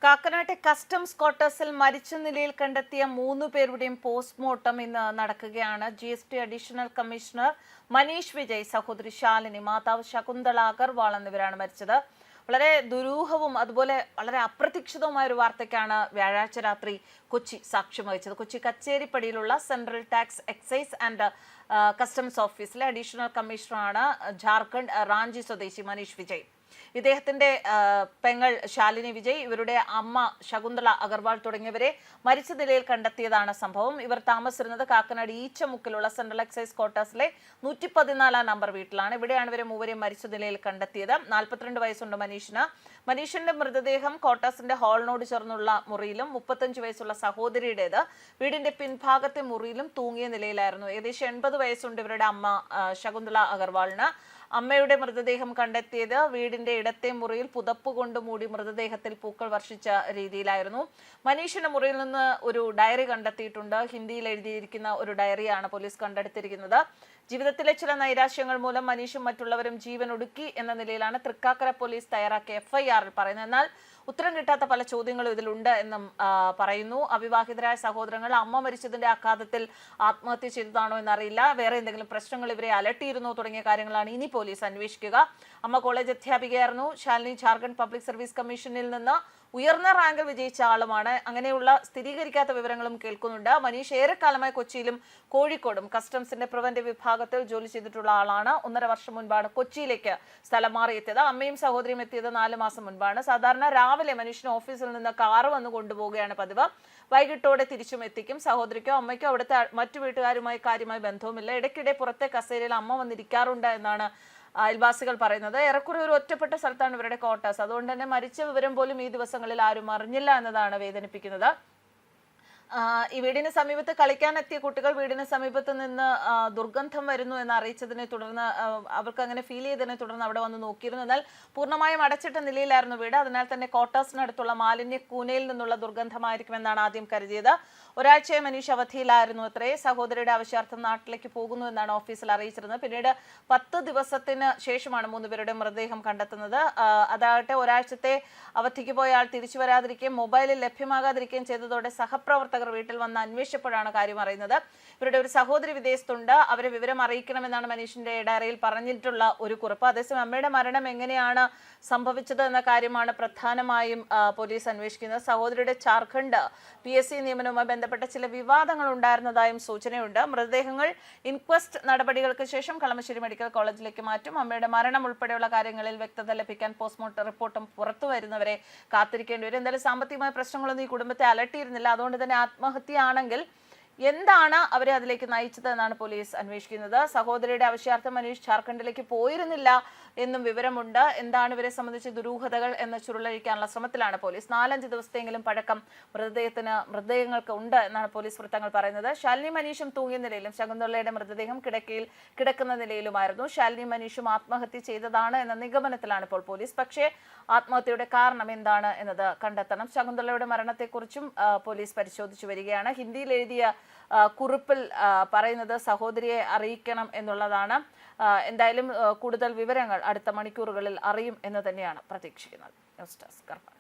കാക്കനാട്ടെ customs ക്വാർട്ടേഴ്സിൽ മരിച്ച നിലയിൽ കണ്ടെത്തിയ 3 പേരുടെയും പോസ്റ്റ്മോർട്ടം ഇന്ന് നടക്കുകയാണ്. GST additional commissioner Manish Vijay, സഹോദരി ശാലിനി, മാതാവ് ശകുന്തള അഗർവാൾ എന്നിവരാണ് മരിച്ചത്. വളരെ ദുരൂഹവും അതുപോലെ വളരെ അപ്രതീക്ഷിതവുമായ ഒരു വാർത്തയ്ക്കാണ് വ്യാഴാഴ്ച രാത്രി കൊച്ചി സാക്ഷ്യം വഹിച്ചത്. കൊച്ചി കച്ചേരിപ്പടിയിലുള്ള central tax excise and customs ഓഫീസിലെ അഡീഷണൽ കമ്മീഷണറാണ് ജാർഖണ്ഡ് റാഞ്ചി സ്വദേശി മനീഷ് വിജയ്. ഇദ്ദേഹത്തിന്റെ പെങ്ങൾ ശാലിനി വിജയ്, ഇവരുടെ അമ്മ ശകുന്തള അഗർവാൾ തുടങ്ങിയവരെ മരിച്ച നിലയിൽ കണ്ടെത്തിയതാണ് സംഭവം. ഇവർ താമസിച്ചിരുന്നത് കാക്കനാട് ഈച്ചമുക്കിലുള്ള സെൻട്രൽ എക്സൈസ് ക്വാർട്ടേഴ്സിലെ 114 നമ്പർ വീട്ടിലാണ്. ഇവിടെയാണ് ഇവരെ മൂവരെയും മരിച്ച നിലയിൽ കണ്ടെത്തിയത്. 42 വയസ്സുണ്ട് മനീഷിന്. മനീഷിന്റെ മൃതദേഹം ക്വാർട്ടേഴ്സിന്റെ ഹാളിനോട് ചേർന്നുള്ള മുറിയിലും 35 വയസ്സുള്ള സഹോദരിയുടേത് വീടിന്റെ പിൻഭാഗത്തെ മുറിയിലും തൂങ്ങിയ നിലയിലായിരുന്നു. ഏകദേശം 80 വയസ്സുണ്ട് ഇവരുടെ അമ്മ ശകുന്തള അഗർവാളിന്. അമ്മയുടെ മൃതദേഹം കണ്ടെത്തിയത് വീടിന്റെ ഇടത്തെ മുറിയിൽ പുതപ്പ് കൊണ്ട് മൂടി മൃതദേഹത്തിൽ പൂക്കൾ വർഷിച്ച രീതിയിലായിരുന്നു. മനീഷിന്റെ മുറിയിൽ നിന്ന് ഒരു ഡയറി കണ്ടെത്തിയിട്ടുണ്ട്. ഹിന്ദിയിൽ എഴുതിയിരിക്കുന്ന ഒരു ഡയറിയാണ് പോലീസ് കണ്ടെടുത്തിരിക്കുന്നത്. ജീവിതത്തിലെ ചില നൈരാശ്യങ്ങൾ മൂലം മനീഷും മറ്റുള്ളവരും ജീവൻ ഒടുക്കി എന്ന നിലയിലാണ് തൃക്കാക്കര പോലീസ് തയ്യാറാക്കിയ FIR-ൽ പറയുന്നത്. എന്നാൽ ഉത്തരം കിട്ടാത്ത പല ചോദ്യങ്ങളും ഇതിലുണ്ട് എന്നും പറയുന്നു. അവിവാഹിതരായ സഹോദരങ്ങൾ അമ്മ മരിച്ചതിന്റെ ആഘാതത്തിൽ ആത്മഹത്യ ചെയ്തതാണോ എന്നറിയില്ല. വേറെ എന്തെങ്കിലും പ്രശ്നങ്ങൾ ഇവരെ അലട്ടിയിരുന്നോ തുടങ്ങിയ കാര്യങ്ങളാണ് ഇനി പോലീസ് അന്വേഷിക്കുക. അമ്മ കോളേജ് അധ്യാപികയായിരുന്നു. ശാലിനി ജാർഖണ്ഡ് പബ്ലിക് സർവീസ് കമ്മീഷനിൽ നിന്ന് ഉയർന്ന റാങ്കിൽ വിജയിച്ച ആളുമാണ്. അങ്ങനെയുള്ള സ്ഥിരീകരിക്കാത്ത വിവരങ്ങളും കേൾക്കുന്നുണ്ട്. മനീഷ് ഏറെക്കാലമായി കൊച്ചിയിലും കോഴിക്കോടും കസ്റ്റംസിന്റെ പ്രിവന്റീവ് വിഭാഗത്തിൽ ജോലി ചെയ്തിട്ടുള്ള ആളാണ്. 1.5 വർഷം മുൻപാണ് കൊച്ചിയിലേക്ക് സ്ഥലം മാറിയെത്തിയത്. അമ്മയും സഹോദരിയും എത്തിയത് 4 മാസം മുൻപാണ്. സാധാരണ രാവിലെ മനീഷിന് ഓഫീസിൽ നിന്ന് കാറ് വന്ന് കൊണ്ടുപോവുകയാണ് പതിവ്. വൈകിട്ടോടെ തിരിച്ചും എത്തിക്കും. സഹോദരിക്കോ അമ്മയ്ക്കോ അവിടുത്തെ മറ്റു വീട്ടുകാരുമായി കാര്യമായി ബന്ധവുമില്ല. ഇടയ്ക്കിടെ പുറത്തെ കസേരയിൽ അമ്മ വന്നിരിക്കാറുണ്ട് എന്നാണ് അയൽവാസികൾ പറയുന്നത്. ഏറെക്കുറെ ഒരു ഒറ്റപ്പെട്ട സ്ഥലത്താണ് ഇവരുടെ ക്വാർട്ടേഴ്സ്. അതുകൊണ്ട് തന്നെ മരിച്ച വിവരം പോലും ഈ ദിവസങ്ങളിൽ ആരും അറിഞ്ഞില്ല എന്നതാണ് വേദനിപ്പിക്കുന്നത്. ഈ വീടിന് സമീപത്ത് കളിക്കാനെത്തിയ കുട്ടികൾ വീടിന് സമീപത്ത് നിന്ന് ദുർഗന്ധം വരുന്നു എന്ന് അറിയിച്ചതിനെ തുടർന്ന് അവർക്ക് അങ്ങനെ ഫീൽ ചെയ്തതിനെ തുടർന്ന് അവിടെ വന്ന് നോക്കിയിരുന്നു. എന്നാൽ പൂർണ്ണമായും അടച്ചിട്ട നിലയിലായിരുന്നു വീട്. അതിനാൽ തന്നെ ക്വാർട്ടേഴ്സിനടുത്തുള്ള മാലിന്യ കൂനയിൽ നിന്നുള്ള ദുർഗന്ധമായിരിക്കുമെന്നാണ് ആദ്യം കരുതിയത്. ഒരാഴ്ചയെ മനീഷ് അവധിയിലായിരുന്നു അത്രേ. സഹോദരിയുടെ ആവശ്യാർത്ഥം നാട്ടിലേക്ക് പോകുന്നു എന്നാണ് ഓഫീസിൽ അറിയിച്ചിരുന്നത്. പിന്നീട് 10 ദിവസത്തിന് ശേഷമാണ് 3 പേരുടെ മൃതദേഹം കണ്ടെത്തുന്നത്. അതാകട്ടെ ഒരാഴ്ചത്തെ അവധിക്ക് പോയ ആൾ തിരിച്ചു വരാതിരിക്കുകയും മൊബൈലിൽ ലഭ്യമാകാതിരിക്കുകയും ചെയ്തതോടെ സഹപ്രവർത്തകർ വീട്ടിൽ വന്ന് അന്വേഷിച്ചപ്പോഴാണ് കാര്യം അറിയുന്നത്. ഇവരുടെ ഒരു സഹോദരി വിദേശത്തുണ്ട്. അവരെ വിവരം അറിയിക്കണമെന്നാണ് മനീഷിന്റെ ഡയറിയിൽ പറഞ്ഞിട്ടുള്ള ഒരു കുറിപ്പ്. അതേസമയം അമ്മയുടെ മരണം എങ്ങനെയാണ് സംഭവിച്ചത് എന്ന കാര്യമാണ് പ്രധാനമായും പോലീസ് അന്വേഷിക്കുന്നത്. സഹോദരിയുടെ ജാർഖണ്ഡ് PSC നിയമനവുമായി ബന്ധപ്പെട്ട ചില വിവാദങ്ങൾ ഉണ്ടായിരുന്നതായും സൂചനയുണ്ട്. മൃതദേഹങ്ങൾ ഇൻക്വസ്റ്റ് നടപടികൾക്ക് ശേഷം കളമശ്ശേരി മെഡിക്കൽ കോളേജിലേക്ക് മാറ്റും. അമ്മയുടെ മരണം ഉൾപ്പെടെയുള്ള കാര്യങ്ങളിൽ വ്യക്തത ലഭിക്കാൻ പോസ്റ്റ്മോർട്ടം റിപ്പോർട്ടും പുറത്തു വരുന്നവരെ കാത്തിരിക്കേണ്ടി വരും. എന്തായാലും സാമ്പത്തികമായ പ്രശ്നങ്ങളൊന്നും ഈ കുടുംബത്തെ അലട്ടിയിരുന്നില്ല. അതുകൊണ്ട് തന്നെ ആത്മഹത്യയാണെങ്കിൽ എന്താണ് അവരെ അതിലേക്ക് നയിച്ചത് എന്നാണ് പോലീസ് അന്വേഷിക്കുന്നത്. സഹോദരിയുടെ ആവശ്യാർത്ഥം മനീഷ് ജാർഖണ്ഡിലേക്ക് പോയിരുന്നില്ല എന്നും വിവരമുണ്ട്. എന്താണ് ഇവരെ സംബന്ധിച്ച് ദുരൂഹതകൾ എന്ന് ചുരുളഴിക്കാനുള്ള ശ്രമത്തിലാണ് പോലീസ്. 4-5 ദിവസത്തെങ്കിലും പഴക്കം മൃതദേഹങ്ങൾക്ക് ഉണ്ട് എന്നാണ് പോലീസ് വൃത്തങ്ങൾ പറയുന്നത്. ശാലിനി മനീഷും തൂങ്ങിയ നിലയിലും ശകുന്തളയുടെ മൃതദേഹം കിടക്കയിൽ കിടക്കുന്ന നിലയിലുമായിരുന്നു. ശാലിനി മനീഷും ആത്മഹത്യ ചെയ്തതാണ് എന്ന നിഗമനത്തിലാണ് ഇപ്പോൾ പോലീസ്. പക്ഷേ ആത്മഹത്യയുടെ കാരണം എന്താണ് എന്നത് കണ്ടെത്തണം. ശകുന്തളയുടെ മരണത്തെക്കുറിച്ചും പോലീസ് പരിശോധിച്ചു വരികയാണ്. ഹിന്ദിയിൽ എഴുതിയ കുറിപ്പിൽ പറയുന്നത് സഹോദരിയെ അറിയിക്കണം എന്നുള്ളതാണ്. എന്തായാലും കൂടുതൽ വിവരങ്ങൾ അടുത്ത മണിക്കൂറുകളിൽ അറിയും എന്ന് തന്നെയാണ് പ്രതീക്ഷിക്കുന്നത്. ന്യൂസ് ഡെസ്ക് കർമ്മ.